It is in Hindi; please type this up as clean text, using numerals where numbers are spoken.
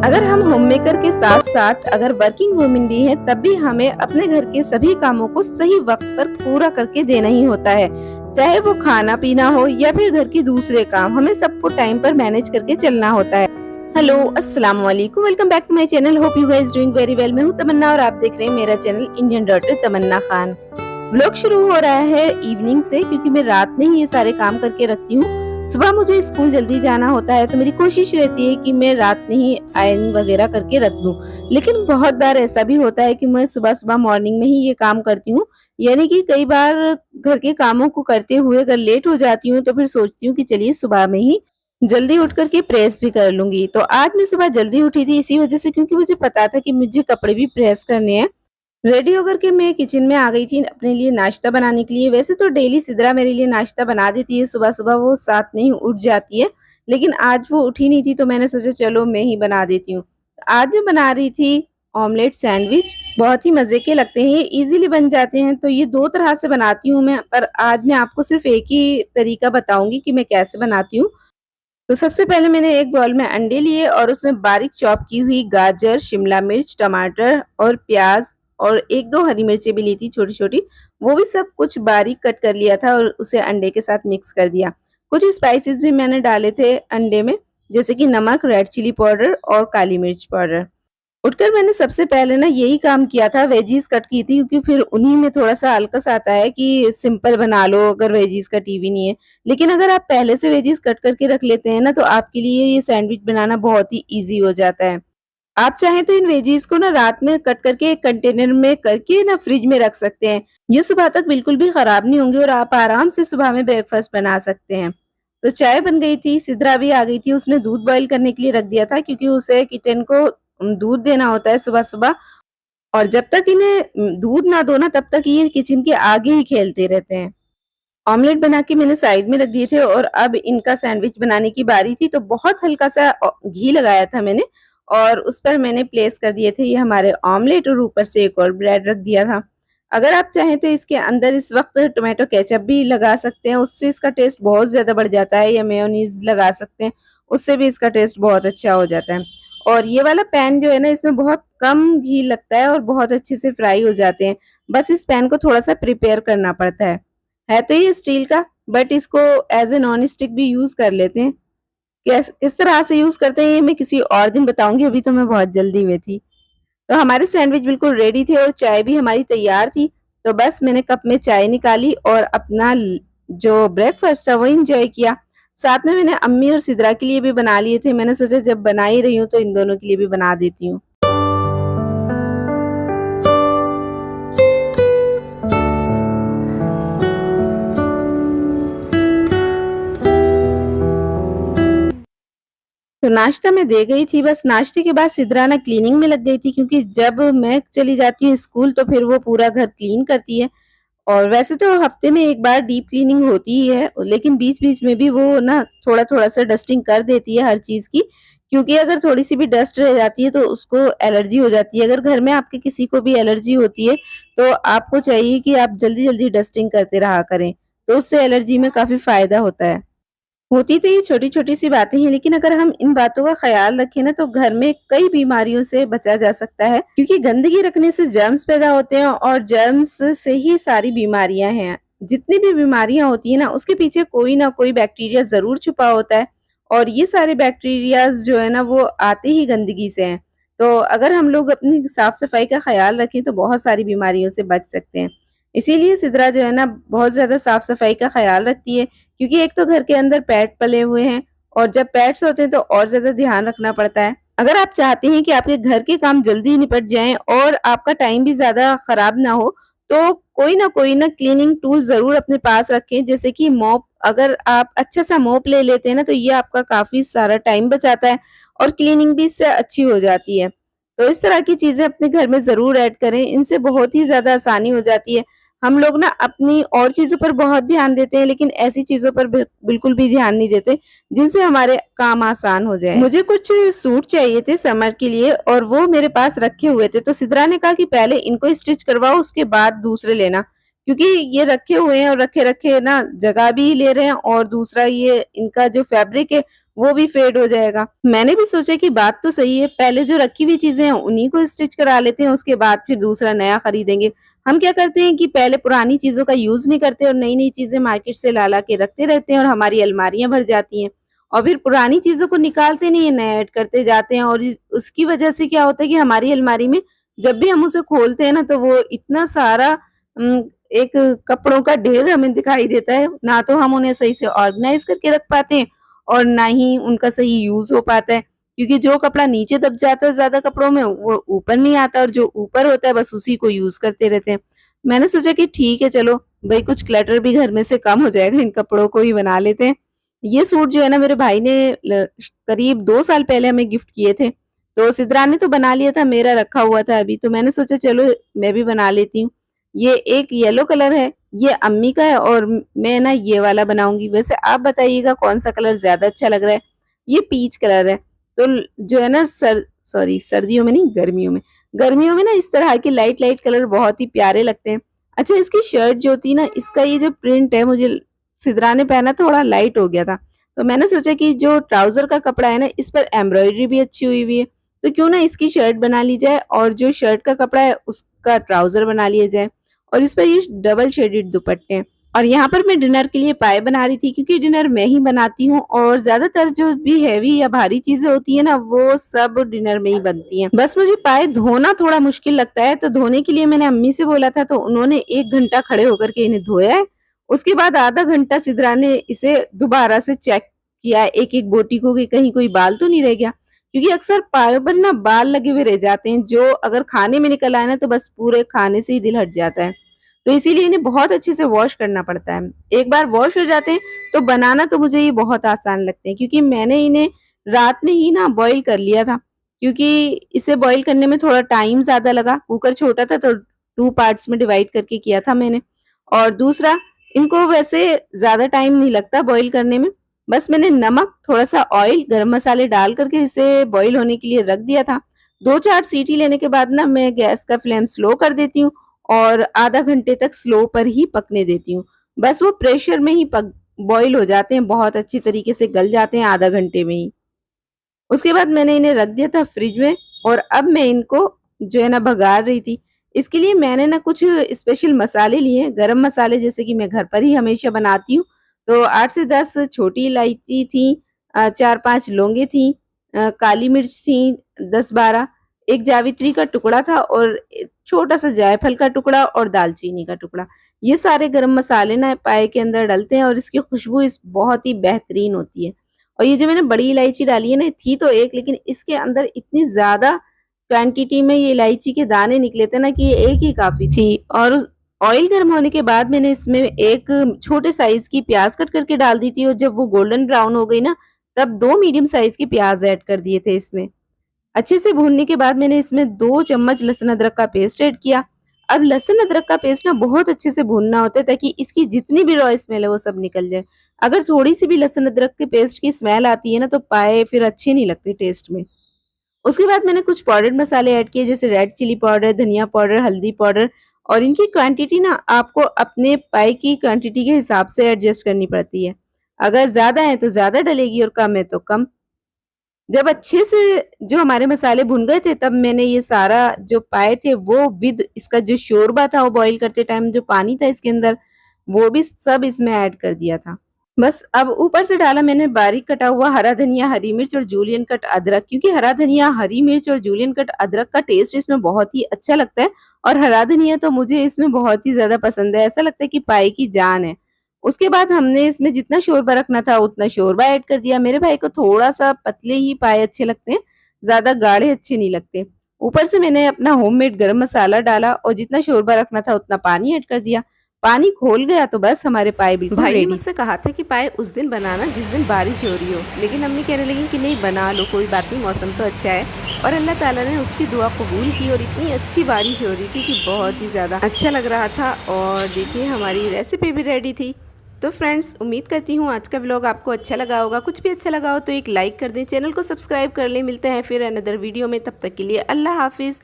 अगर हम होममेकर के साथ साथ अगर वर्किंग वुमेन भी हैं, तब भी हमें अपने घर के सभी कामों को सही वक्त पर पूरा करके देना ही होता है। चाहे वो खाना पीना हो या फिर घर के दूसरे काम, हमें सबको टाइम पर मैनेज करके चलना होता है। हेलो, अस्सलाम वालेकुम, welcome back to my channel. Hope you guys doing very well. मैं हूँ तमन्ना और आप देख रहे हैं मेरा channel Indian daughter Tamanna Khan. Vlog शुरू हो रहा है इवनिंग से, क्योंकि मैं रात में ही ये सारे काम करके रखती हूँ। सुबह मुझे स्कूल जल्दी जाना होता है, तो मेरी कोशिश रहती है कि मैं रात में ही आयरन वगैरह करके रख दूं। लेकिन बहुत बार ऐसा भी होता है कि मैं सुबह सुबह मॉर्निंग में ही ये काम करती हूँ। यानी कि कई बार घर के कामों को करते हुए अगर लेट हो जाती हूँ, तो फिर सोचती हूँ कि चलिए सुबह में ही जल्दी उठ करके प्रेस भी कर लूंगी। तो आज मैं सुबह जल्दी उठी थी इसी वजह से, क्योंकि मुझे पता था कि मुझे कपड़े भी प्रेस करने हैं। रेडी होकर के मैं किचन में आ गई थी अपने लिए नाश्ता बनाने के लिए। वैसे तो डेली सिद्रा मेरे लिए नाश्ता बना देती है, सुबह सुबह वो साथ में ही उठ जाती है। लेकिन आज वो उठी नहीं थी, तो मैंने सोचा चलो मैं ही बना देती हूँ। आज मैं बना रही थी ऑमलेट सैंडविच। बहुत ही मजे के लगते हैं, ये इजीली बन जाते हैं। तो ये दो तरह से बनाती हूँ मैं, पर आज मैं आपको सिर्फ एक ही तरीका बताऊंगी कि मैं कैसे बनाती हूँ। तो सबसे पहले मैंने एक बाउल में अंडे लिए और उसमें बारीक चॉप की हुई गाजर, शिमला मिर्च, टमाटर और प्याज और एक दो हरी मिर्चें भी ली थी छोटी छोटी। वो भी सब कुछ बारीक कट कर लिया था और उसे अंडे के साथ मिक्स कर दिया। कुछ स्पाइसेस भी मैंने डाले थे अंडे में, जैसे कि नमक, रेड चिली पाउडर और काली मिर्च पाउडर। उठकर मैंने सबसे पहले ना यही काम किया था, वेजीज कट की थी, क्योंकि फिर उन्हीं में थोड़ा सा अलकस आता है कि सिंपल बना लो अगर वेजीज कटी भी नहीं है। लेकिन अगर आप पहले से वेजीज कट करके रख लेते हैं ना, तो आपके लिए ये सैंडविच बनाना बहुत ही इजी हो जाता है। आप चाहें तो इन वेजीज को ना रात में कट करके एक कंटेनर में करके ना फ्रिज में रख सकते हैं। ये सुबह तक बिल्कुल भी खराब नहीं होंगे और आप आराम से सुबह में ब्रेकफास्ट बना सकते हैं। तो चाय बन गई थी, सिद्रा भी आ गई थी। उसने दूध बॉईल करने के लिए रख दिया था, क्योंकि उसे किचन को दूध देना होता है सुबह सुबह। और जब तक इन्हें दूध ना दो ना, तब तक ये किचन के आगे ही खेलते रहते हैं। ऑमलेट बना के मैंने साइड में रख दिए थे और अब इनका सैंडविच बनाने की बारी थी। तो बहुत हल्का सा घी लगाया था मैंने और उस पर मैंने प्लेस कर दिए थे ये हमारे ऑमलेट और ऊपर से एक और ब्रेड रख दिया था। अगर आप चाहें तो इसके अंदर इस वक्त टोमेटो केचप भी लगा सकते हैं, उससे इसका टेस्ट बहुत ज्यादा बढ़ जाता है, या मेयोनीज लगा सकते हैं, उससे भी इसका टेस्ट बहुत अच्छा हो जाता है। और ये वाला पैन जो है ना, इसमें बहुत कम घी लगता है और बहुत अच्छे से फ्राई हो जाते हैं। बस इस पैन को थोड़ा सा प्रिपेयर करना पड़ता है तो ये स्टील का, बट इसको एज ए नॉन स्टिक भी यूज कर लेते हैं। किस तरह से यूज करते हैं ये मैं किसी और दिन बताऊंगी, अभी तो मैं बहुत जल्दी में थी। तो हमारे सैंडविच बिल्कुल रेडी थे और चाय भी हमारी तैयार थी। तो बस मैंने कप में चाय निकाली और अपना जो ब्रेकफास्ट था वो एंजॉय किया। साथ में मैंने अम्मी और सिद्रा के लिए भी बना लिए थे। मैंने सोचा जब बना ही रही हूँ तो इन दोनों के लिए भी बना देती हूँ। तो नाश्ता मैं दे गई थी। बस नाश्ते के बाद सिद्रा ना क्लीनिंग में लग गई थी, क्योंकि जब मैं चली जाती हूँ स्कूल तो फिर वो पूरा घर क्लीन करती है। और वैसे तो हफ्ते में एक बार डीप क्लीनिंग होती ही है, लेकिन बीच-बीच में भी वो ना थोड़ा-थोड़ा सा डस्टिंग कर देती है हर चीज़ की, क्योंकि अगर थोड़ी-सी भी डस्ट रह जाती है तो उसको एलर्जी हो जाती है। अगर घर में आपके किसी को भी एलर्जी होती है, तो आपको चाहिए कि आप जल्दी-जल्दी डस्टिंग करते रहा करें, तो उससे एलर्जी में काफ़ी फ़ायदा होता है। होती तो ये छोटी-छोटी सी बातें हैं, लेकिन अगर हम इन बातों का ख्याल रखें ना, तो घर में कई बीमारियों से बचा जा सकता है, क्योंकि गंदगी रखने से जर्म्स पैदा होते हैं और जर्म्स से ही सारी बीमारियां हैं। जितनी भी बीमारियां होती है ना, उसके पीछे कोई ना कोई बैक्टीरिया जरूर छुपा होता है और ये सारे बैक्टीरियाज जो है ना, वो आते ही गंदगी से हैं। तो अगर हम लोग अपनी साफ सफाई का ख्याल रखें तो बहुत सारी बीमारियों से बच सकते हैं। इसीलिए सिद्रा जो है ना, बहुत ज्यादा साफ सफाई का ख्याल रखती है, क्योंकि एक तो घर के अंदर पेट पले हुए हैं और जब पेट्स होते हैं तो और ज्यादा ध्यान रखना पड़ता है। अगर आप चाहते हैं कि आपके घर के काम जल्दी निपट जाएं और आपका टाइम भी ज्यादा खराब ना हो, तो कोई ना क्लीनिंग टूल जरूर अपने पास रखें, जैसे कि मॉप। अगर आप अच्छा सा मॉप ले लेते हैं ना, तो ये आपका काफी सारा टाइम बचाता है और क्लीनिंग भी इससे अच्छी हो जाती है। तो इस तरह की चीजें अपने घर में जरूर ऐड करें, इनसे बहुत ही ज्यादा आसानी हो जाती है। हम लोग ना अपनी और चीजों पर बहुत ध्यान देते हैं, लेकिन ऐसी चीजों पर बिल्कुल भी ध्यान नहीं देते जिनसे हमारे काम आसान हो जाए। मुझे कुछ सूट चाहिए थे समर के लिए और वो मेरे पास रखे हुए थे, तो सिद्रा ने कहा कि पहले इनको स्टिच करवाओ, उसके बाद दूसरे लेना, क्योंकि ये रखे हुए हैं और रखे रखे ना जगह भी ले रहे हैं और दूसरा ये इनका जो फैब्रिक है वो भी फेड हो जाएगा। मैंने भी सोचा कि बात तो सही है, पहले जो रखी हुई चीजें हैं उन्हीं को स्टिच करा लेते हैं, उसके बाद फिर दूसरा नया खरीदेंगे। हम क्या करते हैं कि पहले पुरानी चीजों का यूज नहीं करते और नई नई चीजें मार्केट से ला ला के रखते रहते हैं और हमारी अलमारियां भर जाती हैं, और फिर पुरानी चीजों को निकालते नहीं है, नया ऐड करते जाते हैं, और उसकी वजह से क्या होता है कि हमारी अलमारी में जब भी हम उसे खोलते हैं ना तो वो इतना सारा एक कपड़ों का ढेर हमें दिखाई देता है। ना तो हम उन्हें सही से ऑर्गेनाइज करके रख पाते हैं और ना ही उनका सही यूज हो पाता है, क्योंकि जो कपड़ा नीचे दब जाता है ज्यादा कपड़ों में वो ऊपर नहीं आता, और जो ऊपर होता है बस उसी को यूज करते रहते हैं। मैंने सोचा कि ठीक है, चलो भाई कुछ क्लटर भी घर में से कम हो जाएगा, इन कपड़ों को ही बना लेते हैं। ये सूट जो है ना मेरे भाई ने करीब 2 साल पहले हमें गिफ्ट किए थे, तो सिदरा ने तो बना लिया था, मेरा रखा हुआ था अभी, तो मैंने सोचा चलो मैं भी बना लेती हूँ। ये एक येलो कलर है, ये अम्मी का है, और मैं ना ये वाला बनाऊंगी। वैसे आप बताइएगा कौन सा कलर ज्यादा अच्छा लग रहा है। ये पीच कलर है। तो जो है ना सॉरी सर्दियों में नहीं, गर्मियों में ना इस तरह के लाइट लाइट कलर बहुत ही प्यारे लगते हैं। अच्छा, इसकी शर्ट जो थी ना, इसका ये जो प्रिंट है, मुझे सिदरा ने पहना थोड़ा लाइट हो गया था, तो मैंने सोचा कि जो ट्राउजर का कपड़ा है ना, इस पर एम्ब्रॉयडरी भी अच्छी हुई हुई है, तो क्यों ना इसकी शर्ट बना ली जाए और जो शर्ट का कपड़ा है उसका ट्राउजर बना लिया जाए, और इस पर ये डबल शेडेड दुपट्टे हैं। और यहाँ पर मैं डिनर के लिए पाए बना रही थी, क्योंकि डिनर मैं ही बनाती हूँ और ज्यादातर जो भी हैवी या भारी चीजें होती है ना वो सब डिनर में ही बनती हैं। बस मुझे पाए धोना थोड़ा मुश्किल लगता है, तो धोने के लिए मैंने अम्मी से बोला था, तो उन्होंने 1 घंटा खड़े होकर के इन्हें धोया है। उसके बाद आधा घंटा सिदरा ने इसे दोबारा से चेक किया एक एक बोटी को कि कहीं कोई बाल तो नहीं रह गया, क्योंकि अक्सर पायों पर ना बाल लगे हुए रह जाते हैं, जो अगर खाने में निकल आए ना तो बस पूरे खाने से ही दिल हट जाता है। तो इसीलिए इन्हें बहुत अच्छे से वॉश करना पड़ता है। एक बार वॉश हो जाते हैं तो बनाना तो मुझे ये बहुत आसान लगते हैं, क्योंकि मैंने इन्हें रात में ही ना बॉईल कर लिया था, क्योंकि इसे बॉईल करने में थोड़ा टाइम ज्यादा लगा। कुकर छोटा था तो 2 पार्ट्स में डिवाइड करके किया था मैंने। और दूसरा, इनको वैसे ज्यादा टाइम नहीं लगता बॉईल करने में। बस मैंने नमक, थोड़ा सा ऑयल, गरम मसाले डाल करके इसे बॉईल होने के लिए रख दिया था। 2-4 सीटी लेने के बाद ना मैं गैस का फ्लेम स्लो कर देती हूँ और आधा घंटे तक स्लो पर ही पकने देती हूँ। बस वो प्रेशर में ही पक बॉईल हो जाते हैं, बहुत अच्छी तरीके से गल जाते हैं आधा घंटे में ही। उसके बाद मैंने इन्हें रख दिया था फ्रिज में, और अब मैं इनको जो है ना बघार रही थी। इसके लिए मैंने ना कुछ स्पेशल मसाले लिए हैं, गरम मसाले जैसे कि मैं घर पर ही हमेशा बनाती हूँ। तो 8 से 10 छोटी इलायची थी, 4-5 लौंगे थी, काली मिर्च थी 10-12, एक जावित्री का टुकड़ा था, और छोटा सा जायफल का टुकड़ा और दालचीनी का टुकड़ा। ये सारे गरम मसाले ना पाए के अंदर डलते हैं और इसकी खुशबू इस बहुत ही बेहतरीन होती है। और ये जो मैंने बड़ी इलायची डाली है ना, थी तो एक, लेकिन इसके अंदर इतनी ज्यादा क्वांटिटी में ये इलायची के दाने निकले थे ना कि ये एक ही काफी थी। और ऑयल गर्म होने के बाद मैंने इसमें एक छोटे साइज की प्याज कट करके डाल दी थी, और जब वो गोल्डन ब्राउन हो गई ना, तब 2 मीडियम साइज की प्याज ऐड कर दिए थे इसमें। अच्छे से भूनने के बाद मैंने इसमें 2 चम्मच लहसुन अदरक का पेस्ट ऐड किया। अब लहसुन अदरक का पेस्ट ना बहुत अच्छे से भूनना होता है, ताकि इसकी जितनी भी रॉ स्मेल है वो सब निकल जाए। अगर थोड़ी सी भी लहसुन अदरक के पेस्ट की स्मेल आती है ना, तो पाए फिर अच्छे नहीं लगते टेस्ट में। उसके बाद मैंने कुछ पाउडर्ड मसाले ऐड किए, जैसे रेड चिली पाउडर, धनिया पाउडर, हल्दी पाउडर, और इनकी क्वांटिटी ना आपको अपने पाए की क्वांटिटी के हिसाब से एडजस्ट करनी पड़ती है। अगर ज्यादा है तो ज्यादा डलेगी और कम है तो कम। जब अच्छे से जो हमारे मसाले भुन गए थे, तब मैंने ये सारा जो पाए थे वो विद इसका जो शोरबा था, वो बॉईल करते टाइम जो पानी था इसके अंदर, वो भी सब इसमें ऐड कर दिया था। बस अब ऊपर से डाला मैंने बारीक कटा हुआ हरा धनिया, हरी मिर्च और जूलियन कट अदरक, क्योंकि हरा धनिया, हरी मिर्च और जूलियन कट अदरक का टेस्ट इसमें बहुत ही अच्छा लगता है। और हरा धनिया तो मुझे इसमें बहुत ही ज्यादा पसंद है, ऐसा लगता है कि पाए की जान है। उसके बाद हमने इसमें जितना शोरबा रखना था उतना शोरबा ऐड कर दिया। मेरे भाई को थोड़ा सा पतले ही पाए अच्छे लगते हैं, ज्यादा गाढ़े अच्छे नहीं लगते। ऊपर से मैंने अपना होममेड गरम मसाला डाला और जितना शोरबा रखना था उतना पानी ऐड कर दिया। पानी खोल गया तो बस हमारे पाए बिल्कुल भाई ने रेडी। मुझसे कहा था कि पाए उस दिन बनाना जिस दिन बारिश हो रही हो, लेकिन अम्मी कहने लगी कि नहीं बना लो, कोई बात नहीं, मौसम तो अच्छा है। और अल्लाह ताला ने उसकी दुआ कबूल की और इतनी अच्छी बारिश हो रही थी कि बहुत ही ज़्यादा अच्छा लग रहा था। और देखिए हमारी रेसिपी भी रेडी थी। तो फ्रेंड्स, उम्मीद करती हूँ आज का व्लॉग आपको अच्छा लगा होगा। कुछ भी अच्छा लगा हो तो एक लाइक कर दें, चैनल को सब्सक्राइब कर लें। मिलते हैं फिर अनदर वीडियो में, तब तक के लिए अल्लाह हाफिज़।